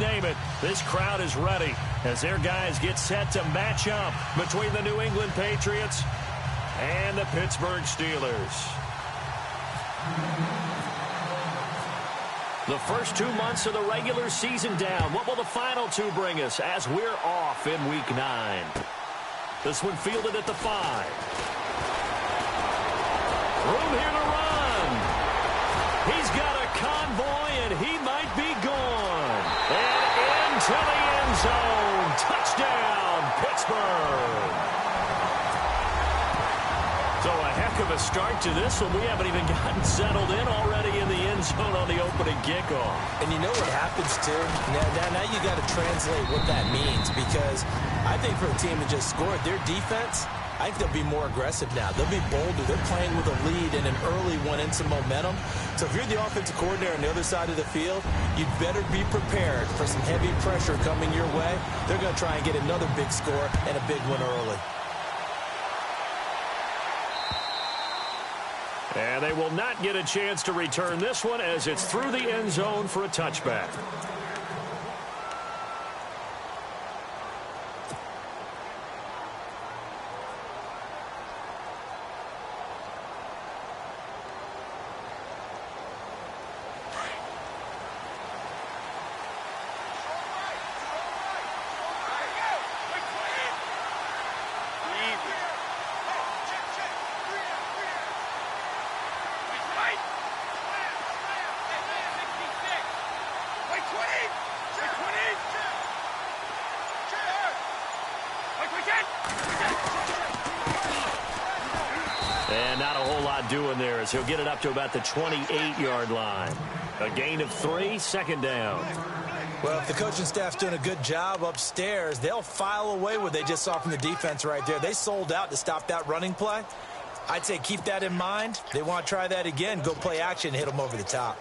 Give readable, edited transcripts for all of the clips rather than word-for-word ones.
name it, this crowd is ready as their guys get set to match up between the New England Patriots and the Pittsburgh Steelers. The first 2 months of the regular season down. What will the final two bring us as we're off in Week 9? This one fielded at the 5. Room here to run. He's got a convoy, and he might be gone. And into the end zone. Touchdown, Pittsburgh. So a heck of a start to this one. We haven't even gotten settled in already in the end zone on the opening kickoff. And you know what happens, too? Now you got to translate what that means, because I think for a team that just scored, their defense, I think they'll be more aggressive now. They'll be bolder. They're playing with a lead and an early one and some momentum. So if you're the offensive coordinator on the other side of the field, you'd better be prepared for some heavy pressure coming your way. They're going to try and get another big score and a big one early. And they will not get a chance to return this one as it's through the end zone for a touchback. And not a whole lot doing there as he'll get it up to about the 28-yard line. A gain of 3, second down. Well, if the coaching staff's doing a good job upstairs, they'll file away what they just saw from the defense right there. They sold out to stop that running play. I'd say keep that in mind. They want to try that again, go play action, and hit them over the top.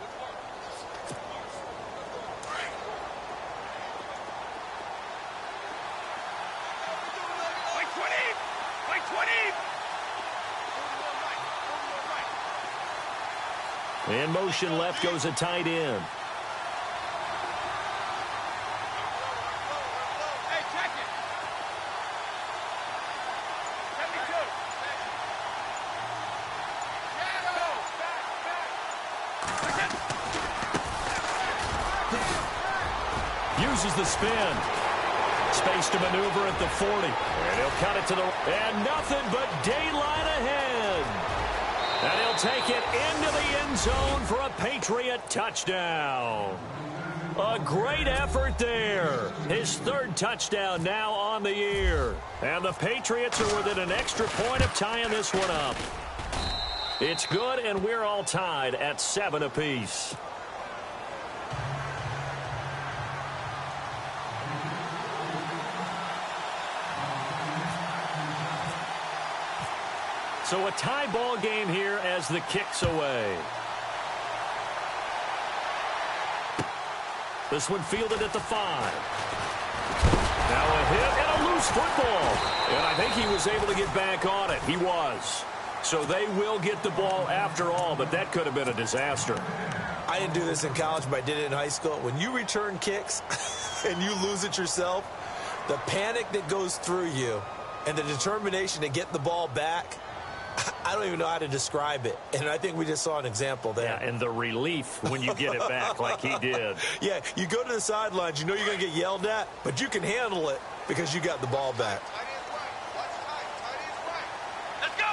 In motion left goes a tight end. Uses the spin. Space to maneuver at the 40. And he'll cut it to the... And nothing but daylight ahead. And he'll take it into the end zone for a Patriot touchdown. A great effort there. His third touchdown now on the year. And the Patriots are within an extra point of tying this one up. It's good, and we're all tied at 7 apiece. So a tie ball game here as the kick's away. This one fielded at the 5. Now a hit and a loose football. And I think he was able to get back on it. He was. So they will get the ball after all, but that could have been a disaster. I didn't do this in college, but I did it in high school. When you return kicks and you lose it yourself, the panic that goes through you and the determination to get the ball back, I don't even know how to describe it. And I think we just saw an example there. Yeah, and the relief when you get it back like he did. Yeah, you go to the sidelines, you know you're going to get yelled at, but you can handle it because you got the ball back. Let's go!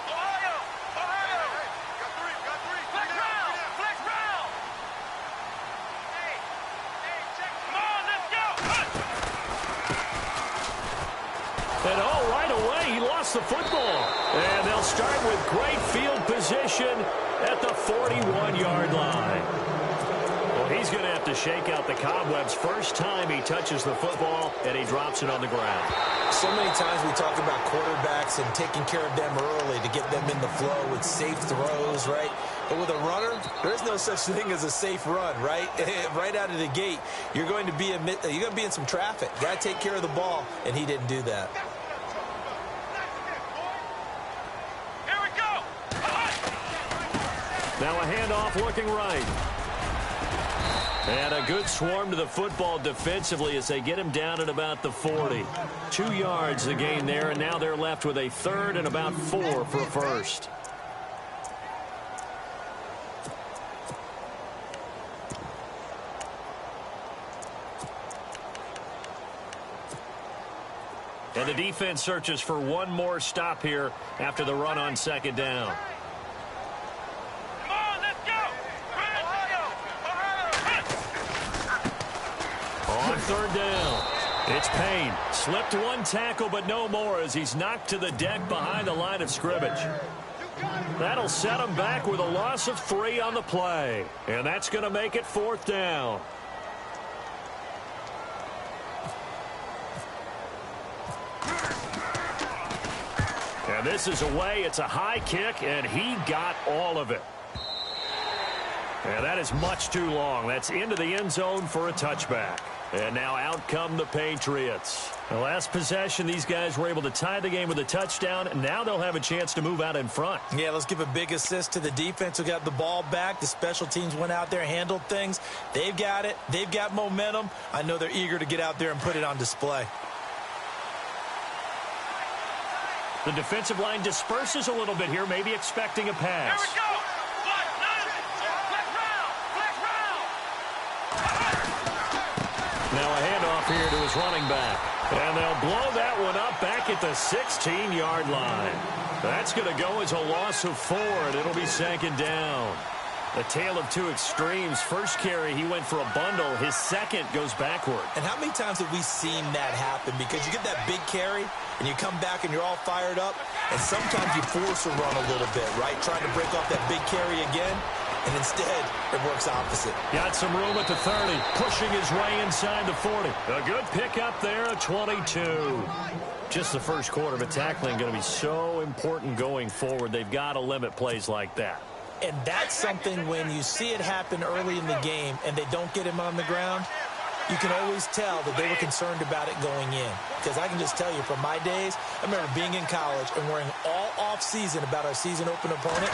Ohio! Ohio! Got three. Flex round! Flex round! Hey, check. Come on, let's go! And right away, he lost the football. And they'll start with great field position at the 41-yard line. Well, he's going to have to shake out the cobwebs first time he touches the football, and he drops it on the ground. So many times we talk about quarterbacks and taking care of them early to get them in the flow with safe throws, right? But with a runner, there's no such thing as a safe run, right? Right out of the gate, you're going to be in some traffic. Got to take care of the ball, and he didn't do that. Now a handoff looking right. And a good swarm to the football defensively as they get him down at about the 40. 2 yards the gain there, and now they're left with a third and about 4 for a first. And the defense searches for one more stop here after the run on second down. Come on, let's go! On third down, it's Payne. Slipped one tackle, but no more as he's knocked to the deck behind the line of scrimmage. That'll set him back with a loss of 3 on the play. And that's going to make it fourth down. And this is away. It's a high kick, and he got all of it. And that is much too long. That's into the end zone for a touchback. And now out come the Patriots. The last possession, these guys were able to tie the game with a touchdown, and now they'll have a chance to move out in front. Yeah, let's give a big assist to the defense who got the ball back. The special teams went out there, handled things. They've got it. They've got momentum. I know they're eager to get out there and put it on display. The defensive line disperses a little bit here, maybe expecting a pass. Here we go! Now a handoff here to his running back. And they'll blow that one up back at the 16-yard line. That's going to go as a loss of 4, and it'll be second down. A tale of two extremes. First carry, he went for a bundle. His second goes backward. And how many times have we seen that happen? Because you get that big carry, and you come back and you're all fired up, and sometimes you force a run a little bit, right? Trying to break off that big carry again, and instead it works opposite. Got some room at the 30, pushing his way inside the 40. A good pickup there at 22. Just the first quarter, but tackling going to be so important going forward. They've got to limit plays like that. And that's something when you see it happen early in the game and they don't get him on the ground, you can always tell that they were concerned about it going in. Because I can just tell you from my days, I remember being in college and worrying all off-season about our season open opponent,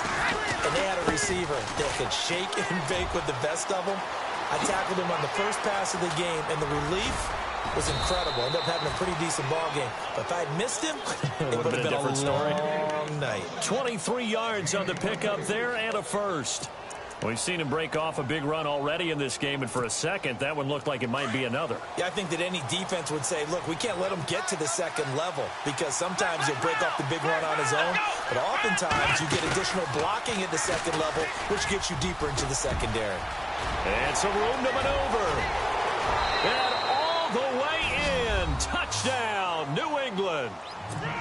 and they had a receiver that could shake and bake with the best of them. I tackled him on the first pass of the game, and the relief was incredible. Ended up having a pretty decent ball game. But if I had missed him, it would have been a different story. long night. 23 yards on the pickup there and a first. We've seen him break off a big run already in this game, and for a second, that one looked like it might be another. Yeah, I think that any defense would say, look, we can't let him get to the second level because sometimes he'll break off the big run on his own, but oftentimes you get additional blocking at the second level, which gets you deeper into the secondary. And some room to maneuver. And all the way in. Touchdown, New England.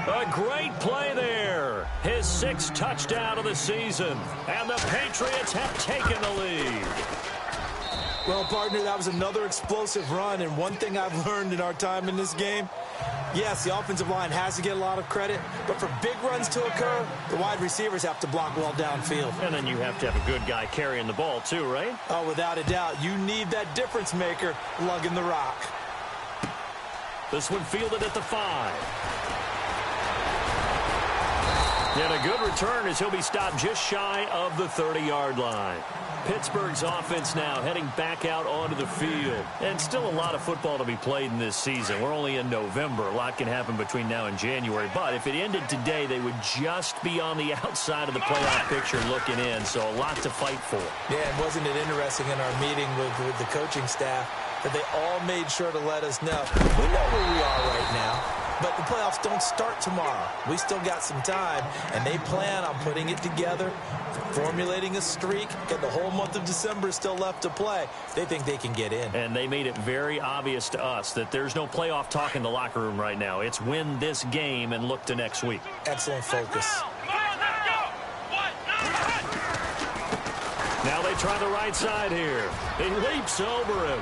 A great play there. His 6th touchdown of the season. And the Patriots have taken the lead. Well, partner, that was another explosive run. And one thing I've learned in our time in this game, yes, the offensive line has to get a lot of credit. But for big runs to occur, the wide receivers have to block well downfield. And then you have to have a good guy carrying the ball too, right? Oh, without a doubt. You need that difference maker lugging the rock. This one fielded at the 5. And a good return as he'll be stopped just shy of the 30-yard line. Pittsburgh's offense now heading back out onto the field. And still a lot of football to be played in this season. We're only in November. A lot can happen between now and January. But if it ended today, they would just be on the outside of the playoff picture looking in. So a lot to fight for. Yeah, and wasn't it interesting in our meeting with the coaching staff that they all made sure to let us know. We know where we are right now. But the playoffs don't start tomorrow. We still got some time, and they plan on putting it together, formulating a streak, and the whole month of December is still left to play. They think they can get in. And they made it very obvious to us that there's no playoff talk in the locker room right now. It's win this game and look to next week. Excellent focus. Now they try the right side here. He leaps over him.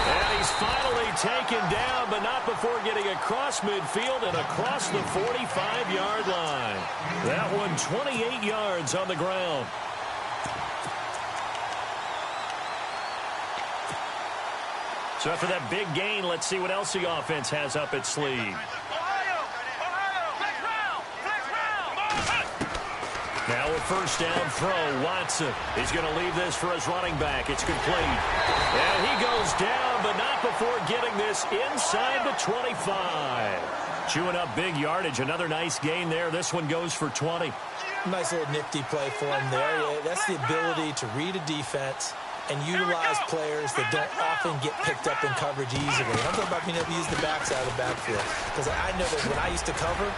And he's finally taken down, but not before getting across midfield and across the 45-yard line. That one 28 yards on the ground. So after that big gain, let's see what else the offense has up its sleeve. Now first down throw. Watson. He's going to leave this for his running back. It's complete. And he goes down, but not before getting this inside the 25. Chewing up big yardage. Another nice gain there. This one goes for 20. Nice little nifty play for him there. Yeah, that's the ability to read a defense and utilize players that don't often get picked up in coverage easily. I'm talking about being able to use the backs out of the backfield. Because I know that when I used to cover,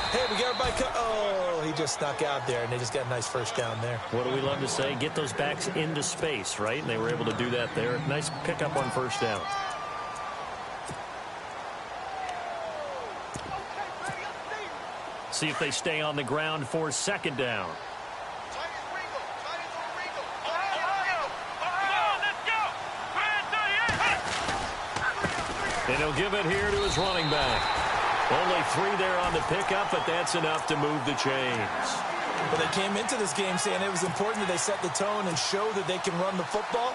hey, we got everybody oh, he just snuck out there, and they just got a nice first down there. What do we love to say? Get those backs into space, right? And they were able to do that there. Nice pickup on first down. See if they stay on the ground for second down. And he'll give it here to his running back. Only 3 there on the pickup, but that's enough to move the chains. But they came into this game saying it was important that they set the tone and show that they can run the football.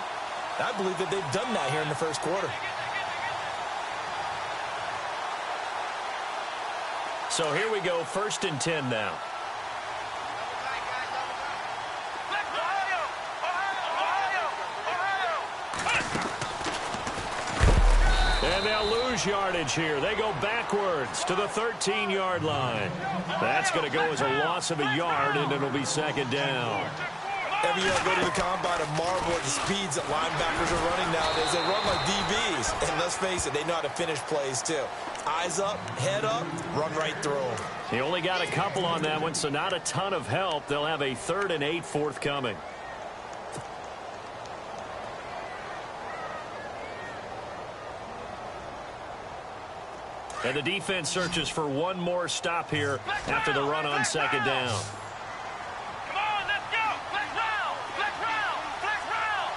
I believe that they've done that here in the first quarter. So here we go, 1st and 10 now. And they'll lose yardage here. They go backwards to the 13-yard line. That's going to go as a loss of a yard, and it'll be second down. Every year I go to the combine and marvel at the speeds that linebackers are running nowadays. They run like DBs. And let's face it, they know how to finish plays too. Eyes up, head up, run right through them. He only got a couple on that one, so not a ton of help. They'll have a 3rd and 8 forthcoming. And the defense searches for one more stop here after the run on second down. Come on, let's go! Flex round! Flex round! Flex round!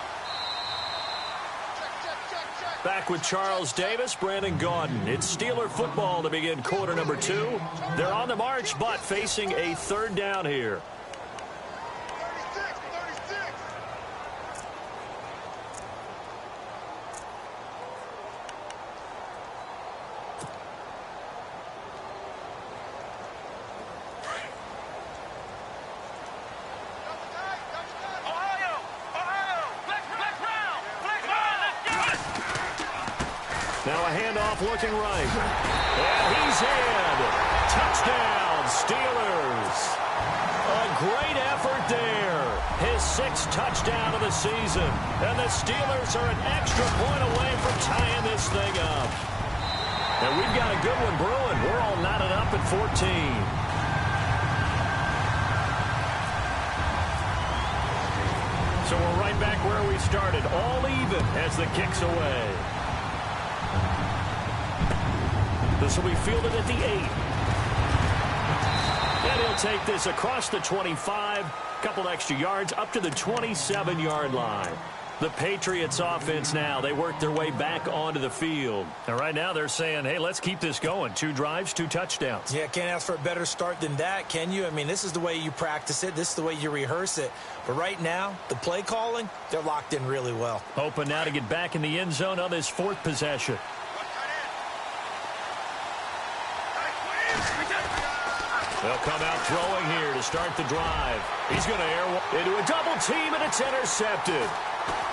Check. Back with Charles Davis, Brandon Gaudin. It's Steeler football to begin quarter number 2. They're on the march, but facing a 3rd down here. 36. Now a handoff looking right. And he's in. Touchdown, Steelers. A great effort there. His 6th touchdown of the season. And the Steelers are an extra point away from tying this thing up. And we've got a good one brewing. We're all knotted up at 14. So we're right back where we started. All even as the kick's away. This will be fielded at the 8. And he'll take this across the 25. Couple extra yards up to the 27-yard line. The Patriots offense now, they work their way back onto the field. And right now they're saying, hey, let's keep this going. 2 drives, 2 touchdowns. Yeah, can't ask for a better start than that, can you? I mean, this is the way you practice it. This is the way you rehearse it. But right now, the play calling, they're locked in really well. Hoping now to get back in the end zone on this 4th possession. They'll come out throwing here to start the drive. He's going to air one into a double team, and it's intercepted.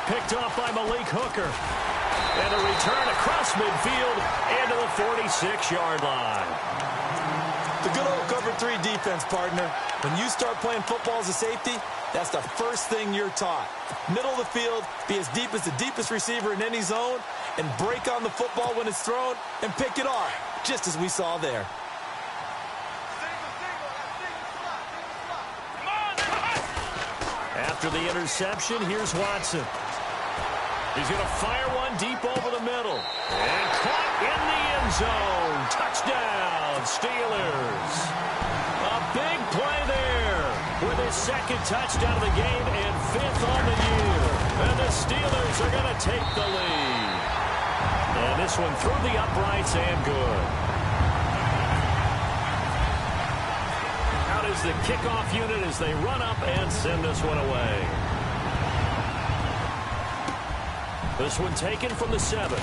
Picked off by Malik Hooker. And a return across midfield into the 46-yard line. The good old cover 3 defense, partner. When you start playing football as a safety, that's the first thing you're taught. Middle of the field, be as deep as the deepest receiver in any zone, and break on the football when it's thrown, and pick it off, just as we saw there. After the interception, here's Watson. He's going to fire one deep over the middle. And caught in the end zone. Touchdown, Steelers. A big play there with his 2nd touchdown of the game and 5th on the year. And the Steelers are going to take the lead. And this one through the uprights and good. Is the kickoff unit as they run up and send this one away. This one taken from the 7.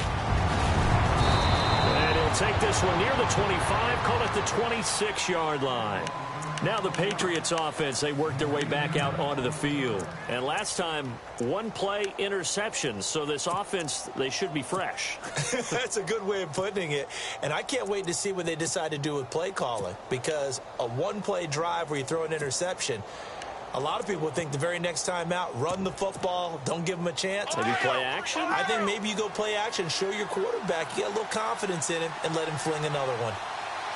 And he'll They'll take this one near the 25, call it the 26-yard line. Now the Patriots offense, they work their way back out onto the field. And last time, one play interception. So this offense, they should be fresh. That's a good way of putting it. And I can't wait to see what they decide to do with play calling. Because a one-play drive where you throw an interception, a lot of people think the very next time out, run the football, don't give them a chance. Maybe play action? I think maybe you go play action, show your quarterback, you get a little confidence in him, and let him fling another one.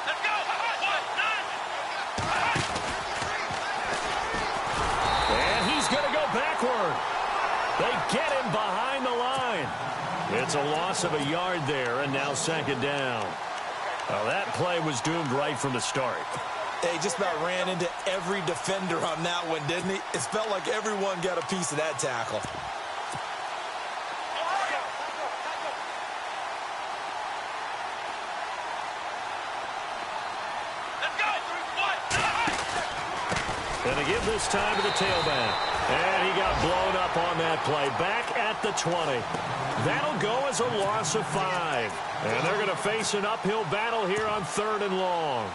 Let's go. And he's going to go backward. They get him behind the line. It's a loss of a yard there, and now second down. Well, that play was doomed right from the start. He just about ran into every defender on that one, didn't he? It felt like everyone got a piece of that tackle. Going to give this time to the tailback. And he got blown up on that play. Back at the 20. That'll go as a loss of 5. And they're going to face an uphill battle here on 3rd and long.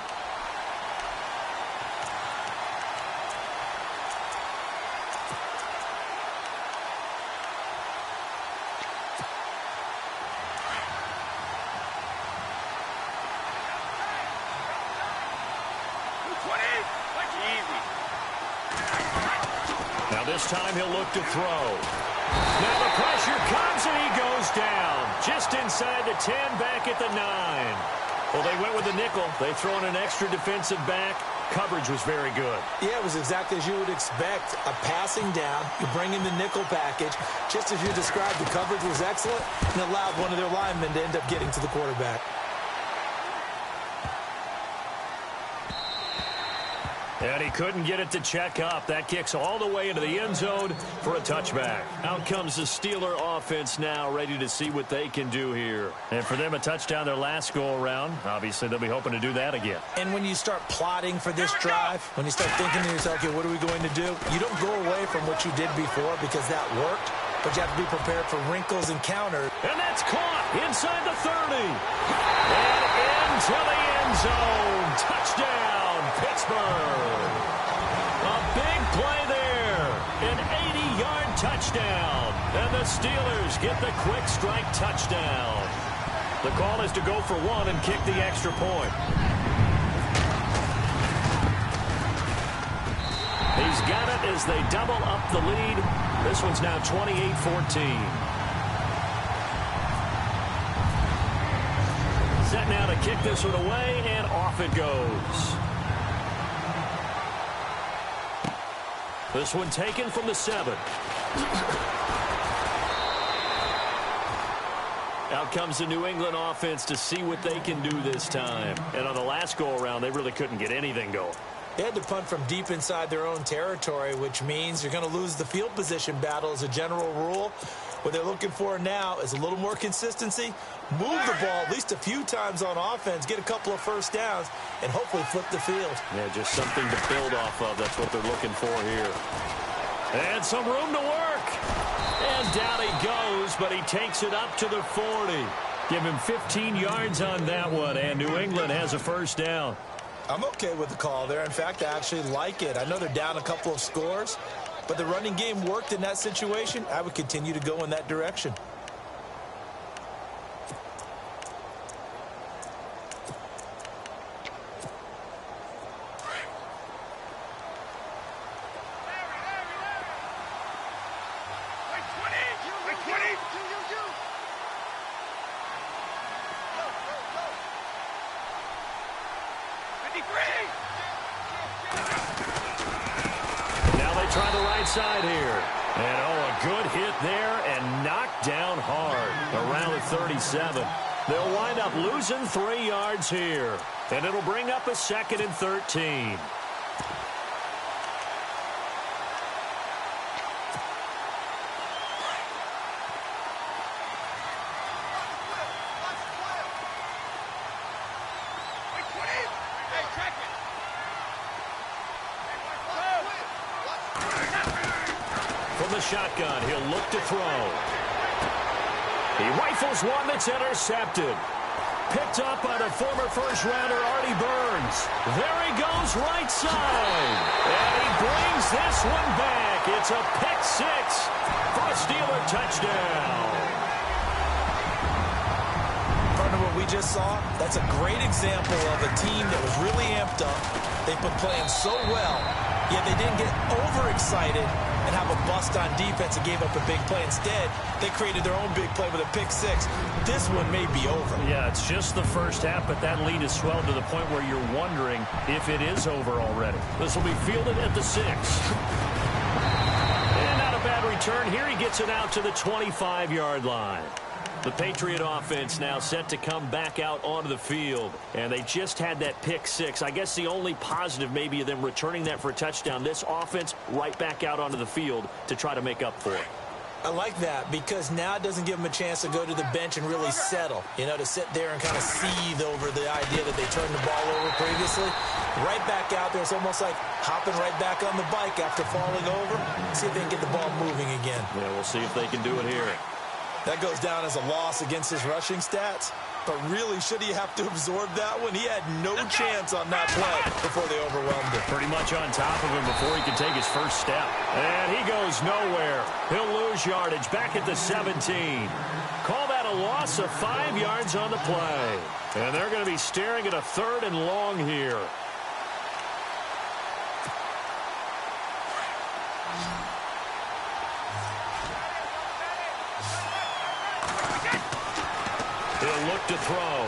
Now this time he'll look to throw. Now the pressure comes and he goes down. Just inside the 10, back at the 9. Well, they went with the nickel. They throw in an extra defensive back. Coverage was very good. Yeah, it was exactly as you would expect. A passing down, you bring in the nickel package. Just as you described, the coverage was excellent and allowed one of their linemen to end up getting to the quarterback. And he couldn't get it to check up. That kicks all the way into the end zone for a touchback. Out comes the Steeler offense now, ready to see what they can do here. And for them, a touchdown their last go-around. Obviously, they'll be hoping to do that again. And when you start plotting for this drive, when you start thinking to yourself, okay, what are we going to do? You don't go away from what you did before because that worked, but you have to be prepared for wrinkles and counters. And that's caught inside the 30. And into the end zone. Touchdown, Pittsburgh. A big play there. An 80-yard touchdown. And the Steelers get the quick strike touchdown. The call is to go for one and kick the extra point. He's got it as they double up the lead. This one's now 28-14. Set now to kick this one away, and off it goes. This one taken from the 7. Out comes the New England offense to see what they can do this time. And on the last go-around, they really couldn't get anything going. They had to punt from deep inside their own territory, which means you're going to lose the field position battle as a general rule. What they're looking for now is a little more consistency, move the ball at least a few times on offense, get a couple of first downs, and hopefully flip the field. Yeah, just something to build off of. That's what they're looking for here. And some room to work. And down he goes, but he takes it up to the 40. Give him 15 yards on that one, and New England has a first down. I'm okay with the call there. In fact, I actually like it. I know they're down a couple of scores, but the running game worked in that situation. I would continue to go in that direction. Now they try the right side here. And, a good hit there and knocked down hard around the 37. They'll wind up losing 3 yards here. And it'll bring up a 2nd and 13. From the shotgun, he'll look to throw. He rifles one that's intercepted. Picked up by the former first-rounder Artie Burns. There he goes right side. And he brings this one back. It's a pick six for a Steeler touchdown. Partner, what we just saw, that's a great example of a team that was really amped up. They've been playing so well, yet they didn't get overexcited and have a bust on defense and gave up a big play. Instead, they created their own big play with a pick six. This one may be over. Yeah, it's just the first half, but that lead has swelled to the point where you're wondering if it is over already. This will be fielded at the 6. And not a bad return. Here he gets it out to the 25-yard line. The Patriot offense now set to come back out onto the field. And they just had that pick six. I guess the only positive maybe of them returning that for a touchdown. This offense right back out onto the field to try to make up for it. I like that because now it doesn't give them a chance to go to the bench and really settle. You know, to sit there and kind of seethe over the idea that they turned the ball over previously. Right back out there. It's almost like hopping right back on the bike after falling over. See if they can get the ball moving again. Yeah, we'll see if they can do it here. That goes down as a loss against his rushing stats. But really, should he have to absorb that one? He had no chance on that play before they overwhelmed him. Pretty much on top of him before he could take his first step. And he goes nowhere. He'll lose yardage back at the 17. Call that a loss of 5 yards on the play. And they're going to be staring at a 3rd and long here. He'll look to throw.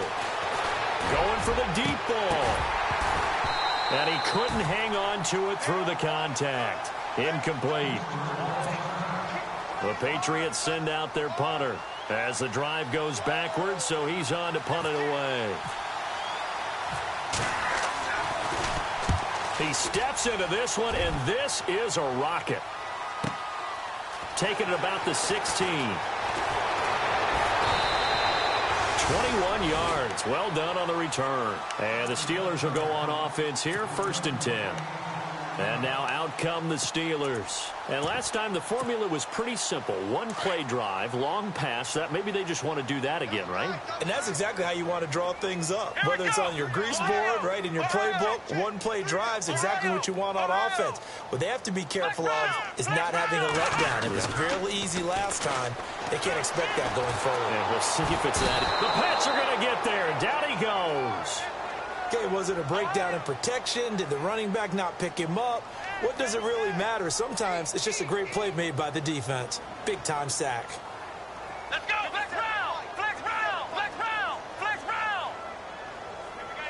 Going for the deep ball. And he couldn't hang on to it through the contact. Incomplete. The Patriots send out their punter as the drive goes backwards, so he's on to punt it away. He steps into this one, and this is a rocket. Taking it about the 16. 21 yards. Well done on the return. And the Steelers will go on offense here, 1st and 10. And now out come the Steelers. And last time the formula was pretty simple. 1-play drive, long pass. That maybe they just want to do that again, right? And that's exactly how you want to draw things up. Whether it's on your grease board, right, in your playbook, 1-play drive's exactly what you want on offense. What they have to be careful of is not having a letdown. It was fairly easy last time. They can't expect that going forward. And we'll see if it's that. The Pats are going to get there. Down he goes. Okay, was it a breakdown in protection? Did the running back not pick him up? What does it really matter? Sometimes it's just a great play made by the defense. Big-time sack. Let's go! Flex round! Flex round! Flex round! Flex round!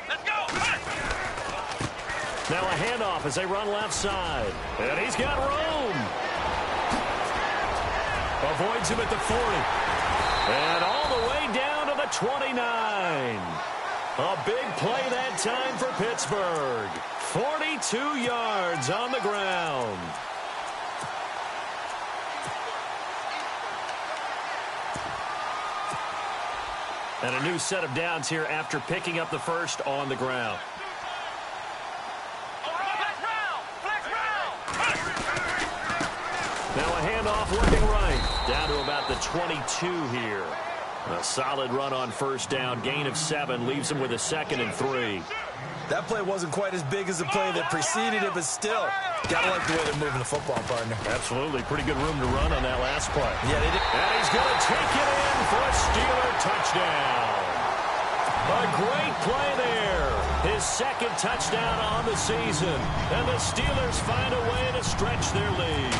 Let's go! Now a handoff as they run left side. And he's got room. Avoids him at the 40. And all the way down to the 29. A big play that time for Pittsburgh. 42 yards on the ground. And a new set of downs here after picking up the first on the ground. Now a handoff looking right. Down to about the 22 here. A solid run on 1st down. Gain of 7 leaves him with a 2nd and 3. That play wasn't quite as big as the play that preceded it, but still, gotta like the way they're moving the football, partner. Absolutely. Pretty good room to run on that last play. Yeah, they did. And he's going to take it in for a Steeler touchdown. A great play there. His 2nd touchdown on the season. And the Steelers find a way to stretch their lead.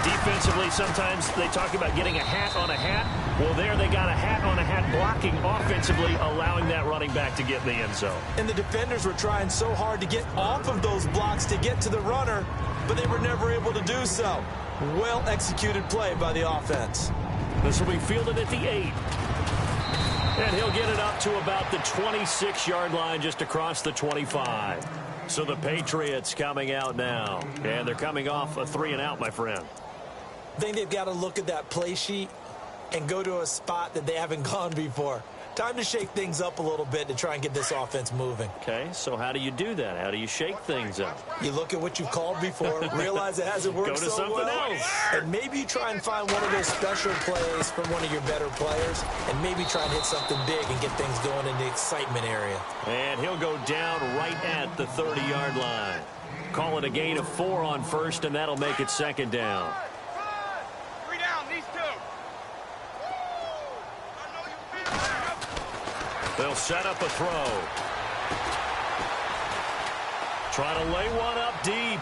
Defensively, sometimes they talk about getting a hat on a hat. Well, there they got a hat on a hat blocking offensively, allowing that running back to get in the end zone. And the defenders were trying so hard to get off of those blocks to get to the runner, but they were never able to do so. Well-executed play by the offense. This will be fielded at the 8. And he'll get it up to about the 26-yard line, just across the 25. So the Patriots coming out now. And they're coming off a 3-and-out, my friend. I think they've got to look at that play sheet and go to a spot that they haven't gone before. Time to shake things up a little bit to try and get this offense moving. Okay, so how do you do that? How do you shake things up? You look at what you've called before, realize it hasn't worked Go to so something well, else. and maybe you try and find one of those special plays from one of your better players, and maybe try and hit something big and get things going in the excitement area. And he'll go down right at the 30-yard line. Call it a gain of 4 on first, and that'll make it second down. 3 down, these 2. They'll set up a throw. Try to lay one up deep.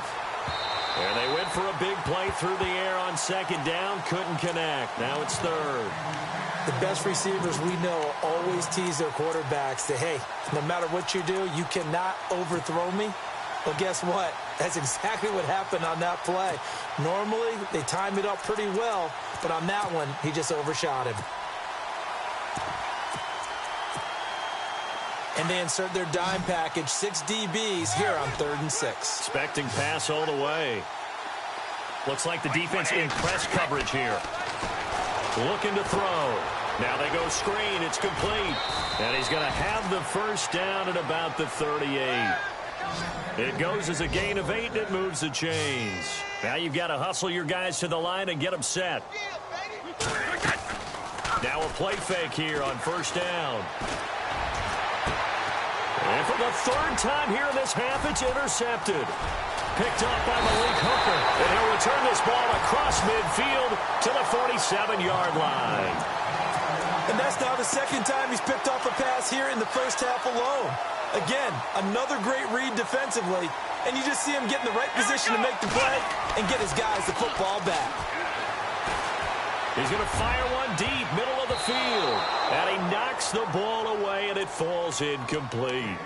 And they went for a big play through the air on second down. Couldn't connect. Now it's third. The best receivers we know always tease their quarterbacks that, hey, no matter what you do, you cannot overthrow me. Well, guess what? That's exactly what happened on that play. Normally, they time it up pretty well, but on that one, he just overshot him. And they insert their dime package, 6 DBs here on 3rd and 6. Expecting pass all the way. Looks like the defense in press coverage here. Looking to throw. Now they go screen. It's complete. And he's going to have the first down at about the 38. It goes as a gain of 8, and it moves the chains. Now you've got to hustle your guys to the line and get them set. Now a play fake here on first down. And for the 3rd time here in this half, it's intercepted. Picked up by Malik Hooker. And he'll return this ball across midfield to the 47-yard line. And that's now the 2nd time he's picked off a pass here in the first half alone. Again, another great read defensively, and you just see him get in the right position to make the play and get his guys the football back. He's going to fire one deep, middle of the field. And he knocks the ball away, and it falls incomplete.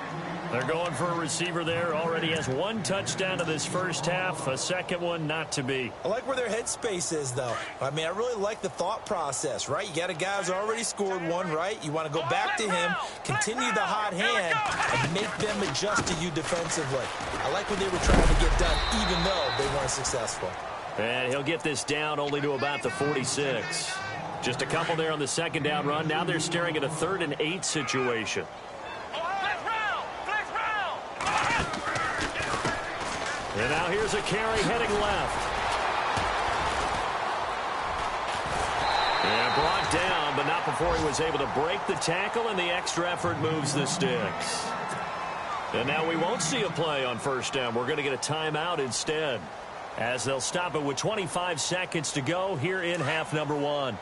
They're going for a receiver there. Already has 1 touchdown to this first half. A second one not to be. I like where their headspace is, though. I mean, I really like the thought process, right? You got a guy who's already scored 1, right? You want to go back to him, continue the hot hand, and make them adjust to you defensively. I like what they were trying to get done, even though they weren't successful. And he'll get this down only to about the 46. Just a couple there on the second down run. Now they're staring at a 3rd and 8 situation. And now here's a carry heading left. And brought down, but not before he was able to break the tackle, and the extra effort moves the sticks. And now we won't see a play on first down. We're going to get a timeout instead, as they'll stop it with 25 seconds to go here in half number 1.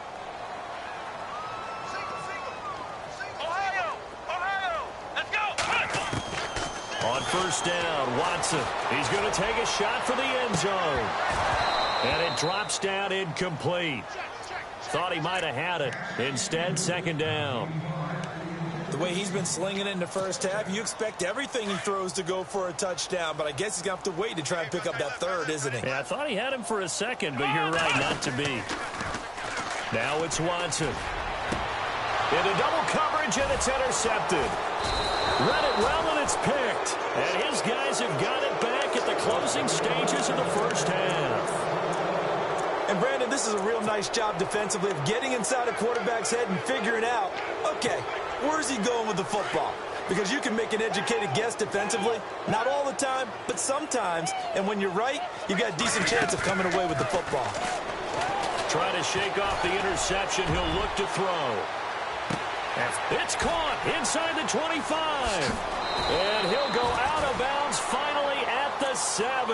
On first down, Watson. He's going to take a shot for the end zone. And it drops down incomplete. Thought he might have had it. Instead, second down. The way he's been slinging it in the first half, you expect everything he throws to go for a touchdown, but I guess he's going to have to wait to try and pick up that 3rd, isn't he? Yeah, I thought he had him for a second, but you're right, not to be. Now it's Watson. Into double coverage, and it's intercepted. Read it well, and it's picked. And his guys have got it back at the closing stages of the first half. And, Brandon, this is a real nice job defensively of getting inside a quarterback's head and figuring out, okay, where's he going with the football? Because you can make an educated guess defensively. Not all the time, but sometimes. And when you're right, you got a decent chance of coming away with the football. Trying to shake off the interception. He'll look to throw. It's caught inside the 25. And he'll go out of bounds finally at the 7.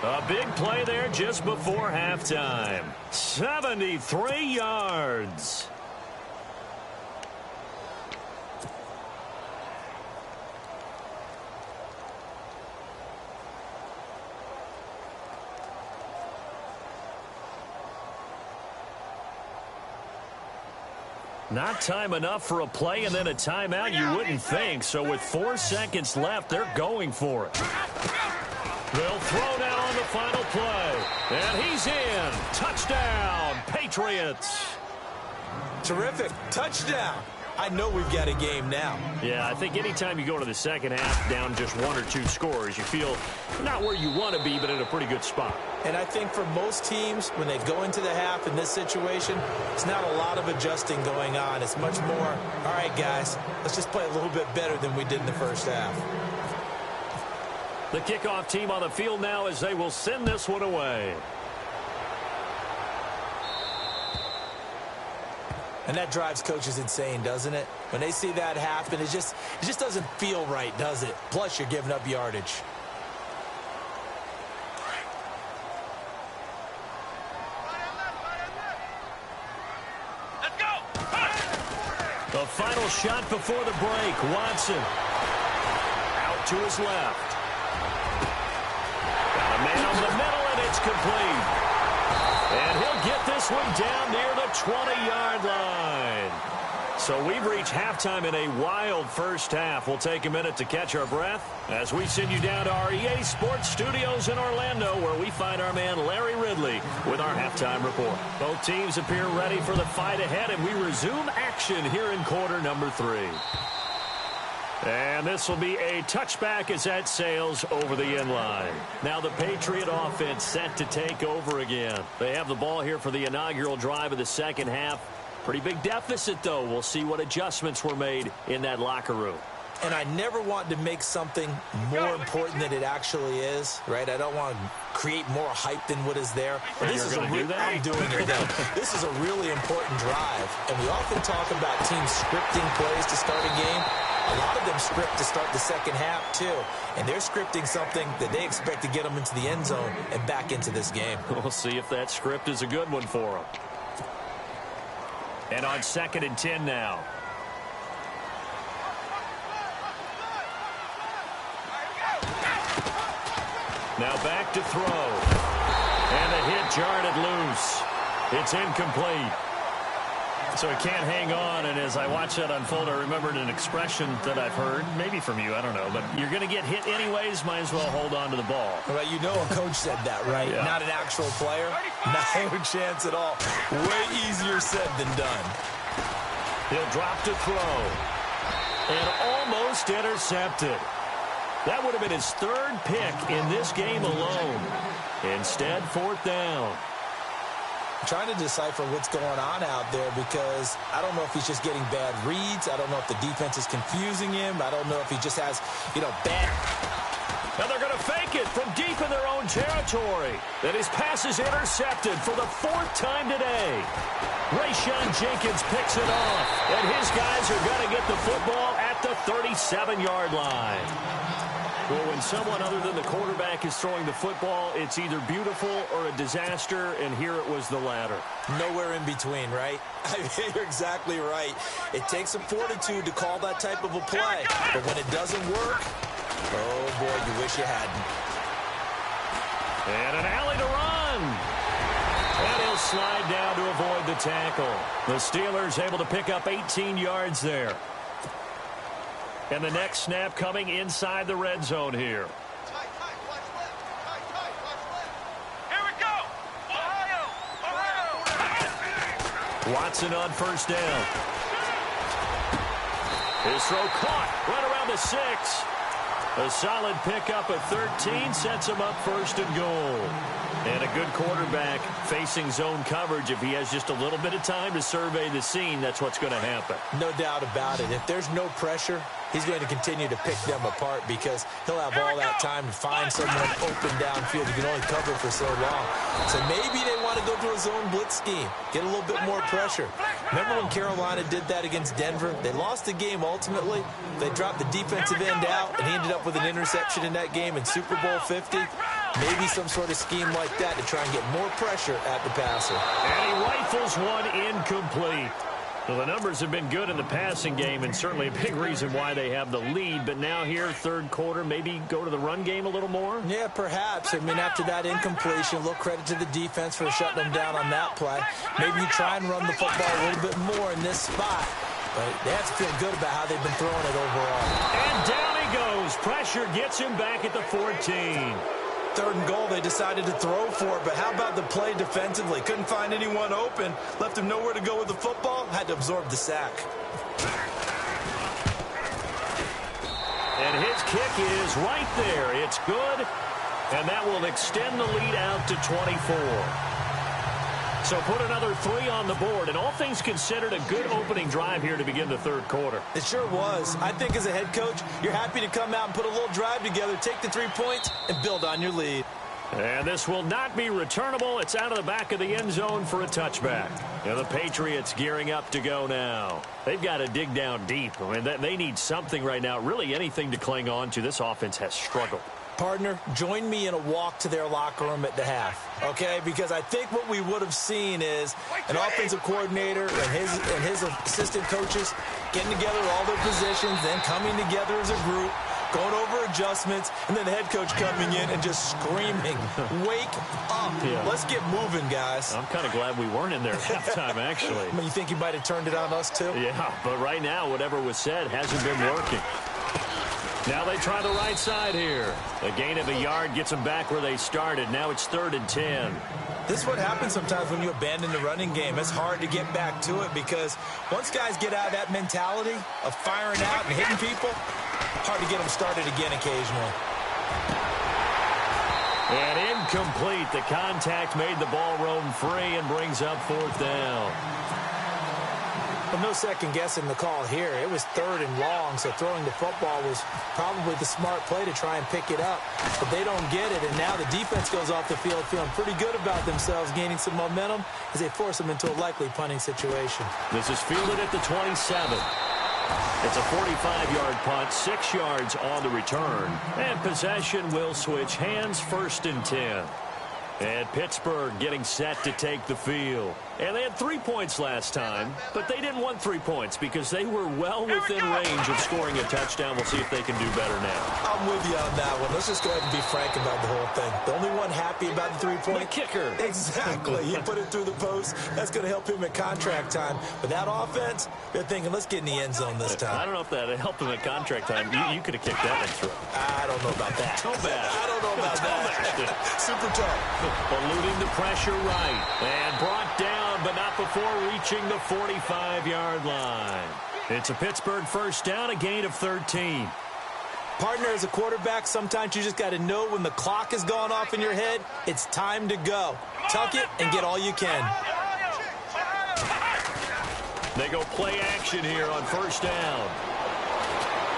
A big play there just before halftime. 73 yards. Not time enough for a play and then a timeout, you wouldn't think. So with 4 seconds left, they're going for it. They'll throw now on the final play. And he's in. Touchdown, Patriots. Terrific. Touchdown. I know we've got a game now. Yeah, I think anytime you go to the second half down just 1 or 2 scores, you feel not where you want to be, but in a pretty good spot. And I think for most teams, when they go into the half in this situation, it's not a lot of adjusting going on. It's much more, all right, guys, let's just play a little bit better than we did in the first half. The kickoff team on the field now as they will send this one away. And that drives coaches insane, doesn't it? When they see that happen, it just doesn't feel right, does it? Plus, you're giving up yardage. Let's go. The final shot before the break. Watson out to his left. Got a man over the middle, and it's complete. And he'll get this one down near the 20-yard line. So we've reached halftime in a wild first half. We'll take a minute to catch our breath as we send you down to our EA Sports Studios in Orlando, where we find our man Larry Ridley with our halftime report. Both teams appear ready for the fight ahead, and we resume action here in quarter number 3. And this will be a touchback as that sails over the end line. Now the Patriot offense set to take over again. They have the ball here for the inaugural drive of the second half. Pretty big deficit, though. We'll see what adjustments were made in that locker room. And I never want to make something more important than it actually is, right? I don't want to create more hype than what is there. I'm doing it, though. This is a really important drive. And we often talk about teams scripting plays to start a game. A lot of them script to start the second half, too. And they're scripting something that they expect to get them into the end zone and back into this game. We'll see if that script is a good one for them. And on 2nd and 10 now. Now back to throw. And the hit jarred it loose. It's incomplete. So he can't hang on, and as I watch that unfold, I remembered an expression that I've heard, maybe from you, I don't know, but you're going to get hit anyways, might as well hold on to the ball. Well, you know a coach said that, right? Yeah. Not an actual player. No chance at all. Way easier said than done. He'll drop to throw. And almost intercepted. That would have been his 3rd pick in this game alone. Instead, 4th down. Trying to decipher what's going on out there because I don't know if he's just getting bad reads. I don't know if the defense is confusing him. I don't know if he just has, bad. Now they're going to fake it from deep in their own territory. And his pass is intercepted for the 4th time today. Rayshon Jenkins picks it off. And his guys are going to get the football at the 37-yard line. Well, when someone other than the quarterback is throwing the football, it's either beautiful or a disaster, and here it was the latter. Nowhere in between, right? You're exactly right. It takes some fortitude to call that type of a play, but when it doesn't work, oh, boy, you wish you hadn't. And an alley to run. And he'll slide down to avoid the tackle. The Steelers able to pick up 18 yards there. And the next snap coming inside the red zone here. Tight, watch left. Tight, watch left. Here we go. Ohio. Watson on 1st down. His throw caught right around the 6. A solid pickup of 13 sets him up 1st and goal. And a good quarterback facing zone coverage. If he has just a little bit of time to survey the scene, that's what's going to happen. No doubt about it. If there's no pressure, he's going to continue to pick them apart because he'll have all that time to find someone open downfield. He can only cover for so long. So maybe they want to go to a zone blitz scheme, get a little bit more pressure. Remember when Carolina did that against Denver? They lost the game ultimately. They dropped the defensive end out, and he ended up with an interception in that game in Super Bowl 50. Maybe some sort of scheme like that to try and get more pressure at the passer. And he rifles one incomplete. Well, the numbers have been good in the passing game, and certainly a big reason why they have the lead. But now here, 3rd quarter, maybe go to the run game a little more? Yeah, perhaps. I mean, after that incompletion, a little credit to the defense for shutting them down on that play. Maybe you try and run the football a little bit more in this spot. But they have to feel good about how they've been throwing it overall. And down he goes. Pressure gets him back at the 14. 3rd and goal, they decided to throw for it. But how about the play defensively? Couldn't find anyone open. Left him nowhere to go with the football. Had to absorb the sack. And his kick is right there. It's good. And that will extend the lead out to 24. So put another 3 on the board. And all things considered, a good opening drive here to begin the 3rd quarter. It sure was. I think as a head coach, you're happy to come out and put a little drive together, take the 3 points, and build on your lead. And this will not be returnable. It's out of the back of the end zone for a touchback. And the Patriots gearing up to go now. They've got to dig down deep. I mean, they need something right now, really anything to cling on to. This offense has struggled. Partner, join me in a walk to their locker room at the half, okay? Because I think what we would have seen is an offensive coordinator and his assistant coaches getting together all their positions, then coming together as a group, going over adjustments, and then the head coach coming in and just screaming, wake up. Yeah. Let's get moving, guys. I'm kind of glad we weren't in there at halftime, actually. I mean, you think he might have turned it on us, too? Yeah, but right now, whatever was said hasn't been working. Now they try the right side here. A gain of a yard gets them back where they started. Now it's 3rd and 10. This is what happens sometimes when you abandon the running game. It's hard to get back to it because once guys get out of that mentality of firing out and hitting people, hard to get them started again occasionally. And incomplete. The contact made the ball roam free and brings up 4th down. Well, no second guessing the call here. It was 3rd and long, so throwing the football was probably the smart play to try and pick it up. But they don't get it, and now the defense goes off the field feeling pretty good about themselves, gaining some momentum as they force them into a likely punting situation. This is fielded at the 27. It's a 45-yard punt, 6 yards on the return. And possession will switch hands, 1st and 10. And Pittsburgh getting set to take the field. And they had 3 points last time, but they didn't want 3 points because they were well within range of scoring a touchdown. We'll see if they can do better now. I'm with you on that one. Let's just go ahead and be frank about the whole thing. The only one happy about the 3-point? The kicker. Exactly. He put it through the post. That's going to help him at contract time. But that offense, they're thinking, let's get in the end zone this time. I don't know if that helped him at contract time. You could have kicked that in through. I don't know about that. I don't know about that. Super tough. Eluding the pressure right. And brought down, but not before reaching the 45-yard line. It's a Pittsburgh 1st down, a gain of 13. Partner, as a quarterback, sometimes you just got to know when the clock has gone off in your head, it's time to go. Tuck it and get all you can. They go play action here on 1st down.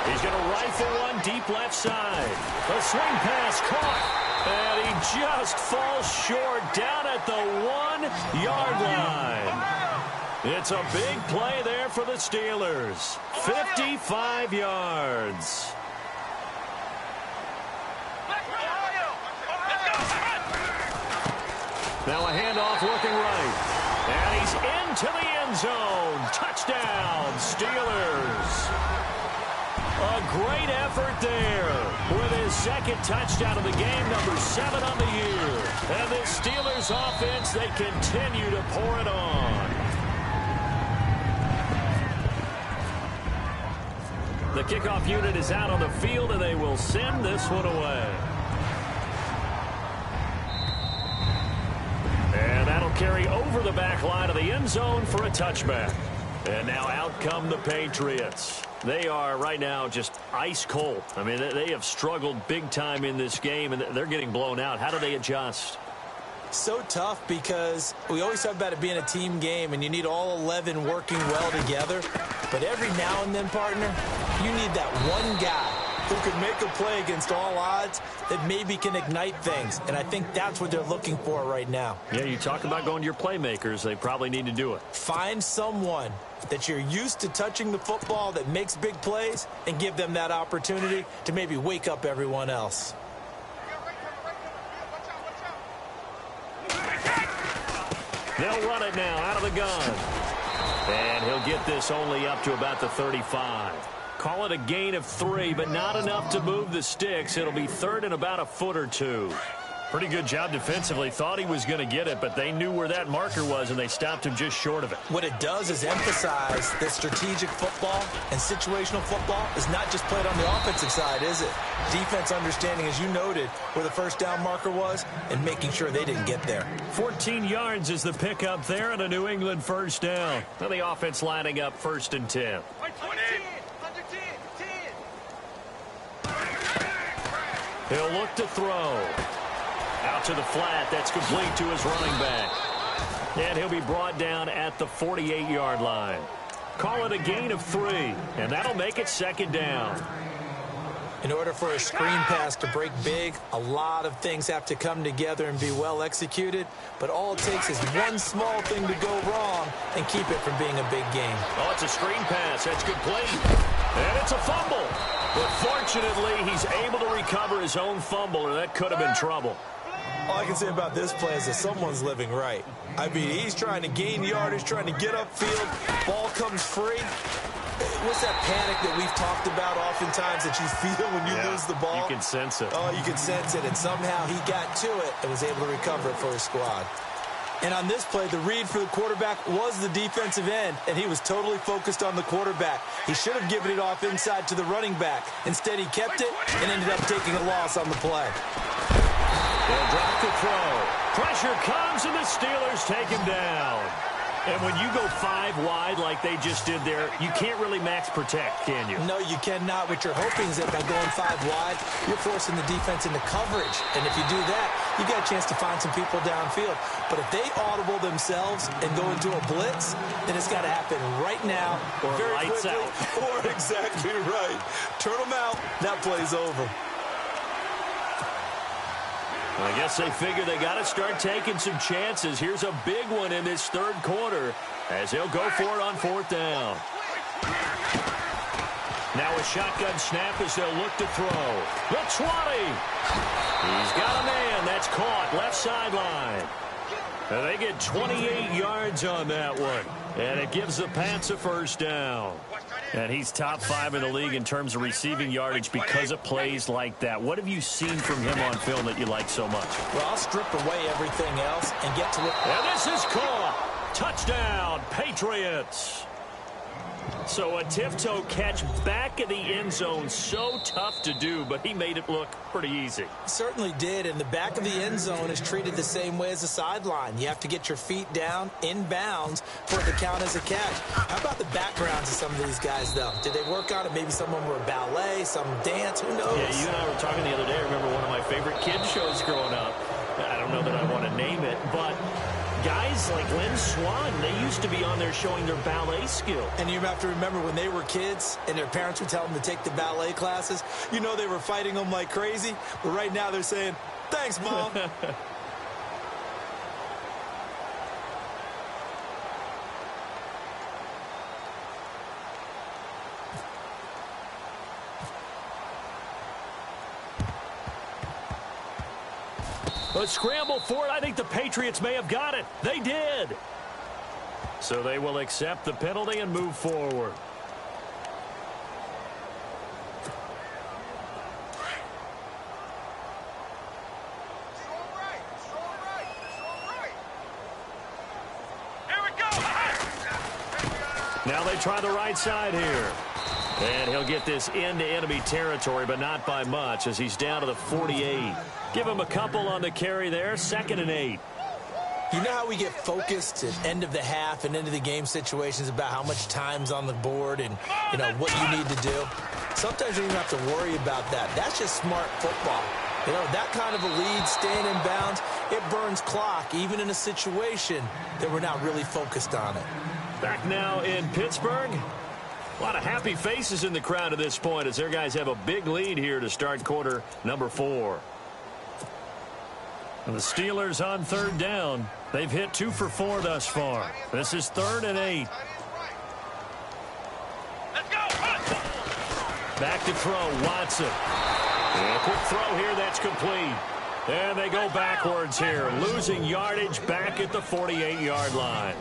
He's going to rifle one deep left side. A swing pass caught. And he just falls short down at the 1-yard line. It's a big play there for the Steelers. 55 yards. Now a handoff looking right. And he's into the end zone. Touchdown, Steelers. A great effort there with his 2nd touchdown of the game, number 7 on the year. And this Steelers offense, they continue to pour it on. The kickoff unit is out on the field, and they will send this one away. And that'll carry over the back line of the end zone for a touchback. And now out come the Patriots. They are right now just ice cold. I mean, they have struggled big time in this game, and they're getting blown out. How do they adjust? So tough because we always talk about it being a team game, and you need all 11 working well together. But every now and then, partner, you need that one guy who can make a play against all odds that maybe can ignite things. And I think that's what they're looking for right now. Yeah, you talk about going to your playmakers. They probably need to do it. Find someone that you're used to touching the football that makes big plays and give them that opportunity to maybe wake up everyone else. They'll run it now out of the gun. And he'll get this only up to about the 35. Call it a gain of 3, but not enough to move the sticks. It'll be 3rd and about a foot or two. Pretty good job defensively. Thought he was going to get it, but they knew where that marker was, and they stopped him just short of it. What it does is emphasize that strategic football and situational football is not just played on the offensive side, is it? Defense understanding, as you noted, where the first down marker was and making sure they didn't get there. 14 yards is the pickup there and a New England first down. Now the offense lining up 1st and 10. He'll look to throw. Out to the flat. That's complete to his running back. And he'll be brought down at the 48-yard line. Call it a gain of 3, and that'll make it 2nd down. In order for a screen pass to break big, a lot of things have to come together and be well executed. But all it takes is one small thing to go wrong and keep it from being a big game. Oh, it's a screen pass. That's complete. And it's a fumble. But fortunately, he's able to recover his own fumble, or that could have been trouble. All I can say about this play is that someone's living right. I mean, he's trying to gain yardage, trying to get upfield. Ball comes free. What's that panic that we've talked about oftentimes that you feel when you lose the ball? You can sense it. Oh, you can sense it. And somehow he got to it and was able to recover it for his squad. And on this play, the read for the quarterback was the defensive end, and he was totally focused on the quarterback. He should have given it off inside to the running back. Instead, he kept it and ended up taking a loss on the play. They'll drop the throw. Pressure comes, and the Steelers take him down. And when you go 5 wide like they just did there, you can't really max protect, can you? No, you cannot. What you're hoping is that by going 5 wide, you're forcing the defense into coverage. And if you do that, you got a chance to find some people downfield. But if they audible themselves and go into a blitz, then it's got to happen right now, or very lights quickly. out. Or exactly right. Turn them out. That play's over. I guess they figure they got to start taking some chances. Here's a big one in this 3rd quarter as they'll go for it on 4th down. Now a shotgun snap as they'll look to throw. The 20. He's got a man. That's caught. Left sideline. And they get 28 yards on that one. And it gives the Pats a 1st down. And he's top 5 in the league in terms of receiving yardage because of plays like that. What have you seen from him on film that you like so much? Well, I'll strip away everything else and get to it. And this is caught. Touchdown, Patriots. So a tip-toe catch back in the end zone, so tough to do, but he made it look pretty easy. Certainly did, and the back of the end zone is treated the same way as the sideline. You have to get your feet down in bounds for it to count as a catch. How about the backgrounds of some of these guys, though? Did they work on it? Maybe some of them were ballet, some dance, who knows? Yeah, you and I were talking the other day. I remember one of my favorite kids shows growing up. I don't know that I want to name it, but guys like Lynn Swan, they used to be on there showing their ballet skill. And you have to remember when they were kids and their parents would tell them to take the ballet classes, you know they were fighting them like crazy. But right now they're saying, thanks, Mom. A scramble for it. I think the Patriots may have got it. They did. So they will accept the penalty and move forward. Now they try the right side here. And he'll get this into enemy territory, but not by much as he's down to the 48. Give him a couple on the carry there. 2nd and 8. You know how we get focused at end of the half and into the game situations about how much time's on the board and, you know, what you need to do? Sometimes you don't even have to worry about that. That's just smart football. You know, that kind of a lead, staying in bounds, it burns clock, even in a situation that we're not really focused on it. Back now in Pittsburgh. A lot of happy faces in the crowd at this point as their guys have a big lead here to start quarter number 4. And the Steelers on 3rd down. They've hit 2 for 4 thus far. This is 3rd and 8. Let's go. Back to throw, Watson. And a quick throw here, that's complete. And they go backwards here, losing yardage back at the 48-yard line.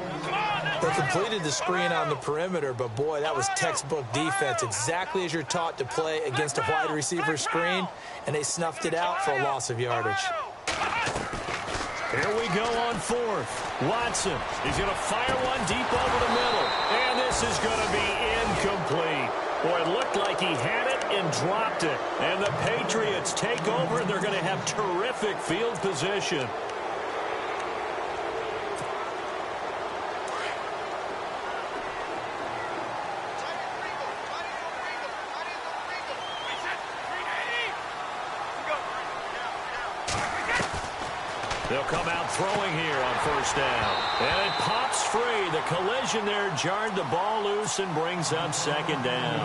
They completed the screen on the perimeter, but boy, that was textbook defense, exactly as you're taught to play against a wide receiver screen, and they snuffed it out for a loss of yardage. Here we go on fourth. Watson, he's going to fire one deep over the middle. And this is going to be incomplete. Boy, it looked like he had it and dropped it. And the Patriots take over, and they're going to have terrific field position. They'll come out throwing here on first down. And it pops free. The collision there jarred the ball loose and brings up second down.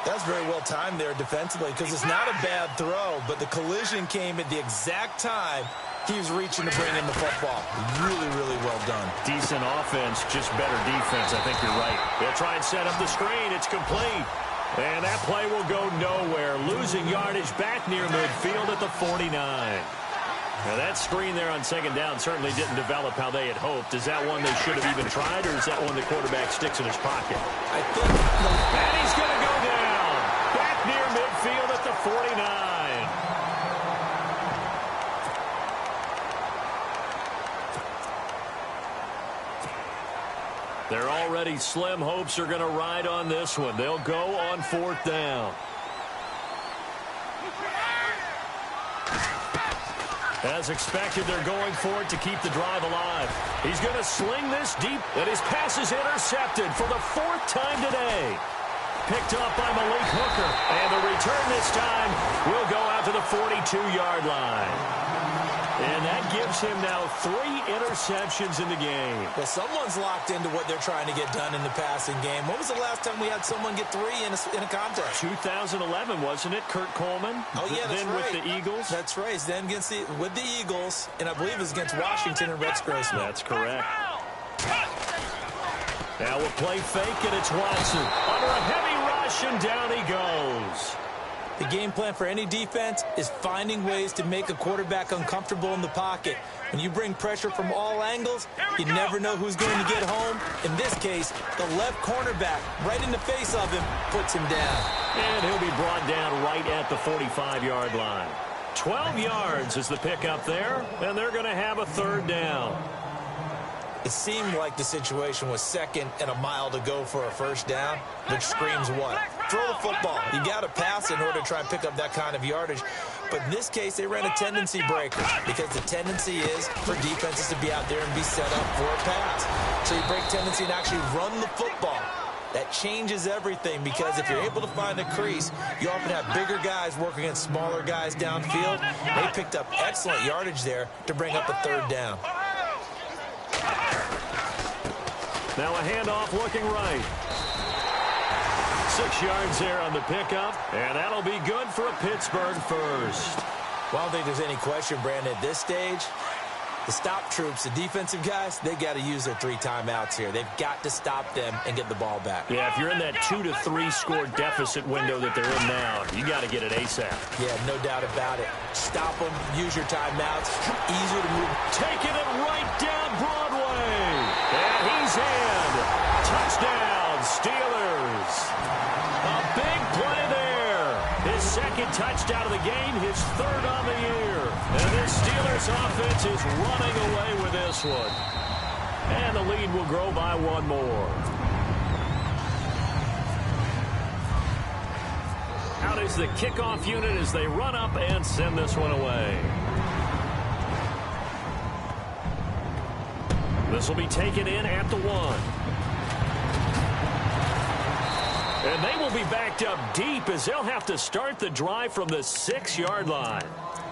That's very well timed there defensively because it's not a bad throw, but the collision came at the exact time he was reaching to bring in the football. Really, really well done. Decent offense, just better defense. I think you're right. They'll try and set up the screen. It's complete. And that play will go nowhere. Losing yardage back near midfield at the 49. Now that screen there on second down certainly didn't develop how they had hoped. Is that one they should have even tried, or is that one the quarterback sticks in his pocket? I think... And he's going to go down. Back near midfield at the 49. Their already slim hopes are going to ride on this one. They'll go on fourth down. As expected, they're going for it to keep the drive alive. He's going to sling this deep, and his pass is intercepted for the fourth time today. Picked up by Malik Hooker, and the return this time will go out to the 42-yard line. And that gives him now 3 interceptions in the game. Well, someone's locked into what they're trying to get done in the passing game. When was the last time we had someone get 3 in a contest? 2011, wasn't it? Kurt Coleman. Oh, yeah, that's then right. With the Eagles. That's right. Then with the Eagles, and I believe it was against Washington and Rex Grossman. That's correct. Now we'll play fake, and it's Watson. Under a heavy rush, and down he goes. The game plan for any defense is finding ways to make a quarterback uncomfortable in the pocket. When you bring pressure from all angles, you never know who's going to get home. In this case, the left cornerback, right in the face of him, puts him down. And he'll be brought down right at the 45-yard line. 12 yards is the pickup there, and they're going to have a third down. It seemed like the situation was second and a mile to go for a first down, which screams what? Throw the football. You got to pass in order to try and pick up that kind of yardage. But in this case, they ran a tendency breaker because the tendency is for defenses to be out there and be set up for a pass. So you break tendency and actually run the football. That changes everything because if you're able to find a crease, you often have bigger guys working against smaller guys downfield. They picked up excellent yardage there to bring up a third down. Now a handoff looking right. 6 yards there on the pickup, and that'll be good for a Pittsburgh first. Well, I don't think there's any question, Brandon, at this stage. The stop troops, the defensive guys, they got to use their 3 timeouts here. They've got to stop them and get the ball back. Yeah, if you're in that 2 to 3 score deficit window that they're in now, you got to get it ASAP. Yeah, no doubt about it. Stop them, use your timeouts. Easier to move. Taking it right down Broadway. And he's in. Touchdown, Steelers. A big play there. His second touchdown of the game, his third on the year. And this Steelers offense is running away with this one. And the lead will grow by 1 more. Out is the kickoff unit as they run up and send this one away. This will be taken in at the 1. And they will be backed up deep as they'll have to start the drive from the 6-yard line.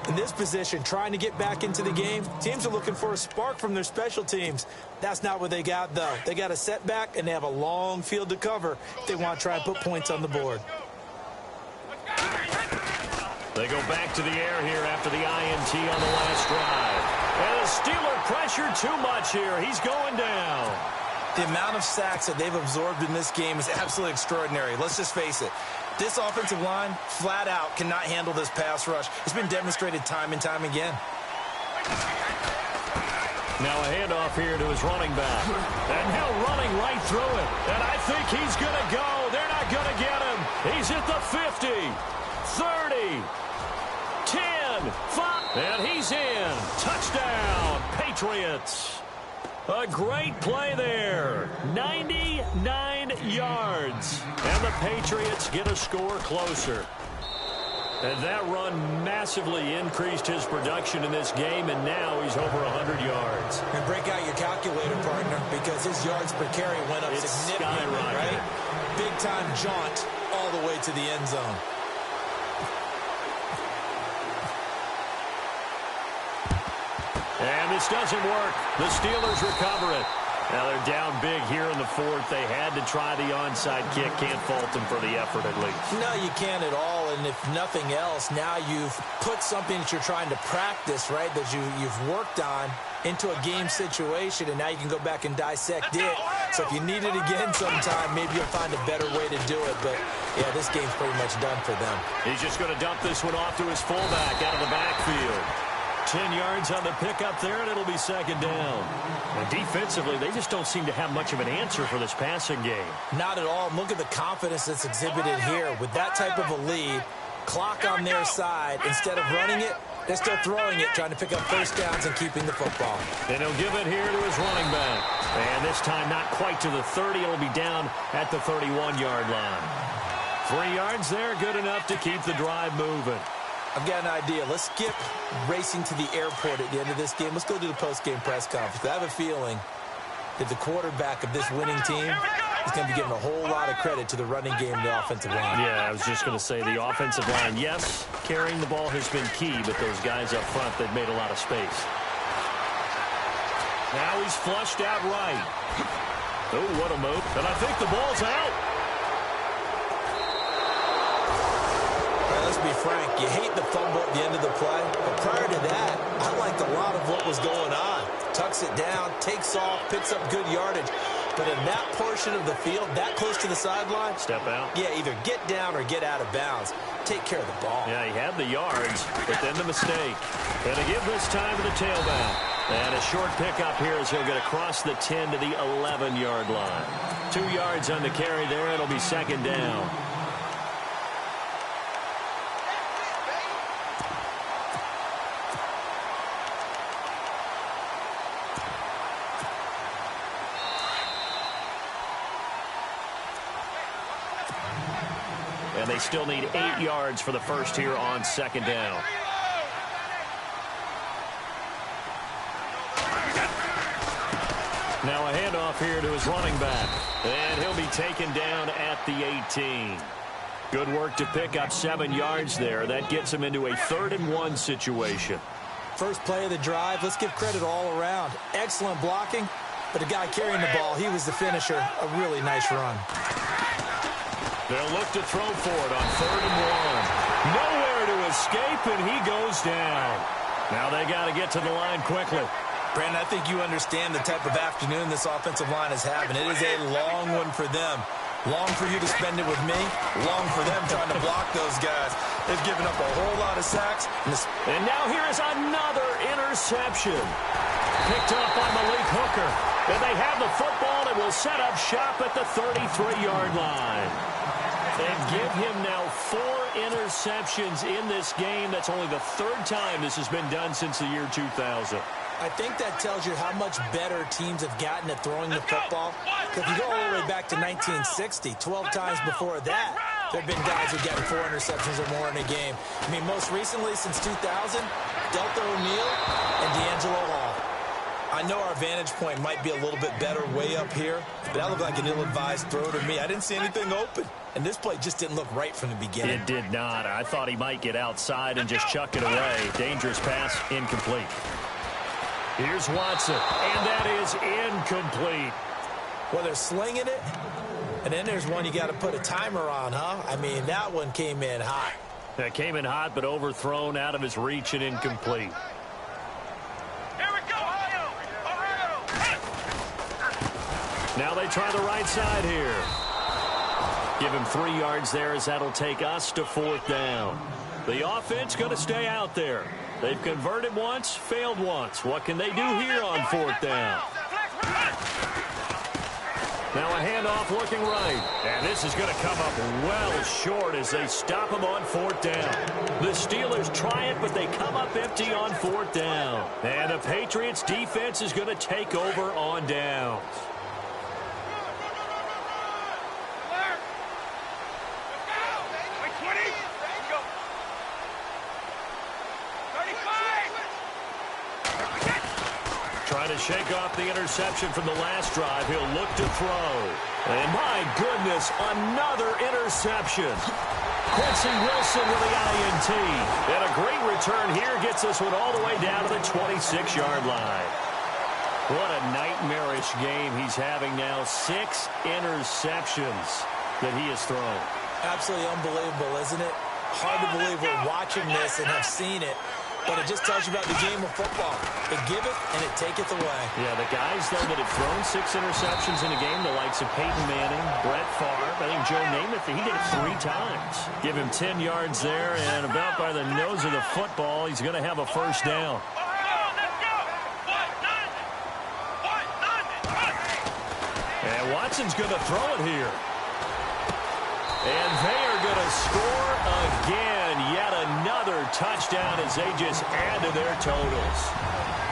In this position, trying to get back into the game, teams are looking for a spark from their special teams. That's not what they got, though. They got a setback, and they have a long field to cover if they want to try and put points on the board. They go back to the air here after the INT on the last drive. And the Steeler pressure too much here. He's going down. The amount of sacks that they've absorbed in this game is absolutely extraordinary. Let's just face it. This offensive line, flat out, cannot handle this pass rush. It's been demonstrated time and time again. Now a handoff here to his running back. And now running right through it. And I think he's going to go. They're not going to get him. He's at the 50, 30, 10, 5. And he's in. First down, Patriots. A great play there. 99 yards. And the Patriots get a score closer. And that run massively increased his production in this game, and now he's over 100 yards. And break out your calculator, partner, because his yards per carry went up significantly, right? Big-time jaunt all the way to the end zone. And this doesn't work. The Steelers recover it. Now they're down big here in the fourth. They had to try the onside kick. Can't fault them for the effort at least. No, you can't at all. And if nothing else, now you've put something that you're trying to practice, right, that you've worked on into a game situation, and now you can go back and dissect it. So if you need it again sometime, maybe you'll find a better way to do it. But, yeah, this game's pretty much done for them. He's just going to dump this one off to his fullback out of the backfield. 10 yards on the pickup there, and it'll be second down. And defensively, they just don't seem to have much of an answer for this passing game. Not at all. Look at the confidence that's exhibited here. With that type of a lead, clock on their side, instead of running it, they're still throwing it, trying to pick up first downs and keeping the football. And he'll give it here to his running back. And this time not quite to the 30. It'll be down at the 31-yard line. 3 yards there, good enough to keep the drive moving. I've got an idea. Let's skip racing to the airport at the end of this game. Let's go to the post-game press conference. I have a feeling that the quarterback of this winning team is going to be giving a whole lot of credit to the running game and the offensive line. Yeah, I was just going to say the offensive line, yes, carrying the ball has been key, but those guys up front, they've made a lot of space. Now he's flushed out right. Oh, what a move. And I think the ball's out. Let's be frank, you hate the fumble at the end of the play, but prior to that, I liked a lot of what was going on. Tucks it down, takes off, picks up good yardage, but in that portion of the field, that close to the sideline, step out. Yeah, either get down or get out of bounds. Take care of the ball. Yeah, he had the yards, but then the mistake. And to give this time to the tailback. And a short pickup here as he'll get across the 10 to the 11-yard line. 2 yards on the carry there, it'll be second down. And they still need 8 yards for the first here on second down. Now a handoff here to his running back. And he'll be taken down at the 18. Good work to pick up 7 yards there. That gets him into a 3rd-and-1 situation. First play of the drive, let's give credit all around. Excellent blocking, but the guy carrying the ball, he was the finisher. A really nice run. They'll look to throw for it on 3rd-and-1. Nowhere to escape, and he goes down. Now they got to get to the line quickly. Brandon, I think you understand the type of afternoon this offensive line is having. It is a long one for them. Long for you to spend it with me. Long for them trying to block those guys. They've given up a whole lot of sacks. And now here is another interception. Picked up by Malik Hooker. And they have the football and will set up shop at the 33-yard line. And give him now 4 interceptions in this game. That's only the 3rd time this has been done since the year 2000. I think that tells you how much better teams have gotten at throwing the football. If you go all the way back to 1960, 12 times before that, there have been guys who get 4 interceptions or more in a game. I mean, most recently, since 2000, Delta O'Neal and D'Angelo Hall. I know our vantage point might be a little bit better way up here, but that looked like an ill-advised throw to me. I didn't see anything open, and this play just didn't look right from the beginning. It did not. I thought he might get outside and just chuck it away. Dangerous pass, incomplete. Here's Watson, and that is incomplete. Well, they're slinging it, and then there's one you got to put a timer on, huh? I mean, that one came in hot. That came in hot, but overthrown out of his reach and incomplete. Now they try the right side here. Give him 3 yards there as that'll take us to 4th down. The offense going to stay out there. They've converted once, failed once. What can they do here on 4th down? Now a handoff looking right. And this is going to come up well short as they stop him on fourth down. The Steelers try it, but they come up empty on fourth down. And the Patriots defense is going to take over on downs. Trying to shake off the interception from the last drive. He'll look to throw. And my goodness, another interception. Quincy Wilson with the INT. And a great return here gets this one all the way down to the 26-yard line. What a nightmarish game he's having now. 6 interceptions that he has thrown. Absolutely unbelievable, isn't it? Hard to believe we're watching this and have seen it. But it just tells you about the game of football. They give it, and it taketh away. Yeah, the guys, though, that have thrown 6 interceptions in a game, the likes of Peyton Manning, Brett Favre, I think Joe Namath, he did it 3 times. Give him 10 yards there, and about by the nose of the football, he's going to have a first down. And Watson's going to throw it here. And they are going to score again. Yet another touchdown as they just add to their totals.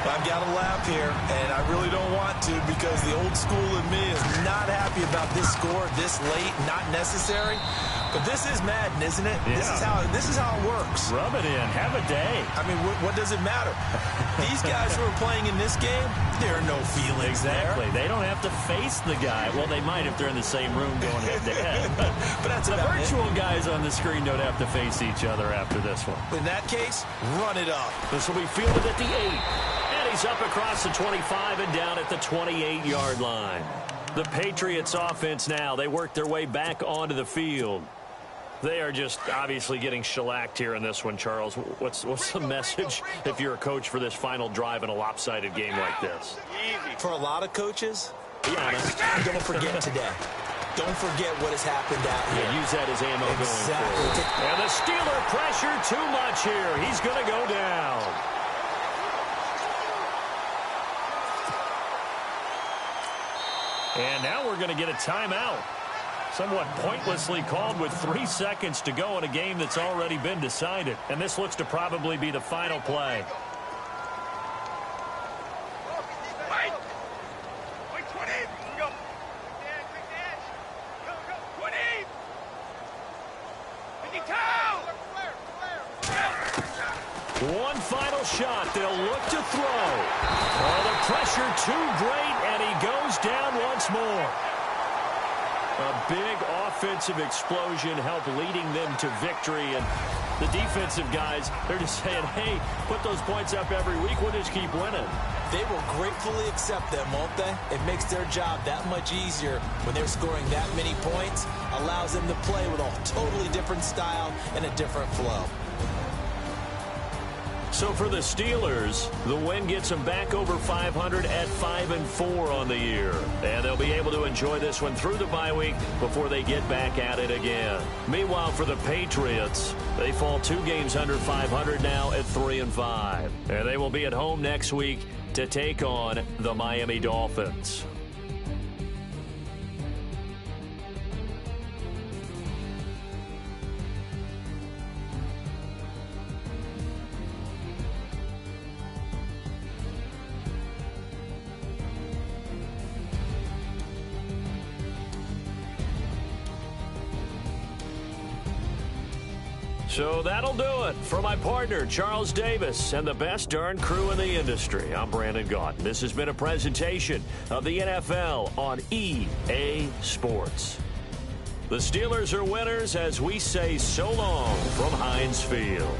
I've got to laugh here, and I really don't want to because the old school in me is not happy about this score this late, not necessary. But this is Madden, isn't it? Yeah. This is how it works. Rub it in. Have a day. I mean, what does it matter? These guys who are playing in this game, there are no feelings Exactly. there. They don't have to face the guy. Well, they might if they're in the same room going head-to-head. But that's the about virtual it. guys on the screen don't have to face each other after this one. In that case, run it up. This will be fielded at the 8. And he's up across the 25 and down at the 28-yard line. The Patriots offense now, they work their way back onto the field. They are just obviously getting shellacked here in this one, Charles. What's the message if you're a coach for this final drive in a lopsided game like this? For a lot of coaches, Be honest. don't forget today. Don't forget what has happened out here. Yeah, use that as ammo going Exactly. forward. And the Steeler pressure too much here. He's going to go down. And now we're going to get a timeout. Somewhat pointlessly called with 3 seconds to go in a game that's already been decided. And this looks to probably be the final play. One final shot. They'll look to throw. Oh, the pressure too great, and he goes down once more. A big offensive explosion helped leading them to victory. And the defensive guys, they're just saying, hey, put those points up every week. We'll just keep winning. They will gratefully accept them, won't they? It makes their job that much easier when they're scoring that many points. Allows them to play with a totally different style and a different flow. So for the Steelers, the win gets them back over 500 at 5-4 on the year. And they'll be able to enjoy this one through the bye week before they get back at it again. Meanwhile, for the Patriots, they fall 2 games under 500 now at 3-5. And they will be at home next week to take on the Miami Dolphins. So that'll do it. For my partner, Charles Davis, and the best darn crew in the industry, I'm Brandon Gaudin. This has been a presentation of the NFL on EA Sports. The Steelers are winners as we say so long from Heinz Field.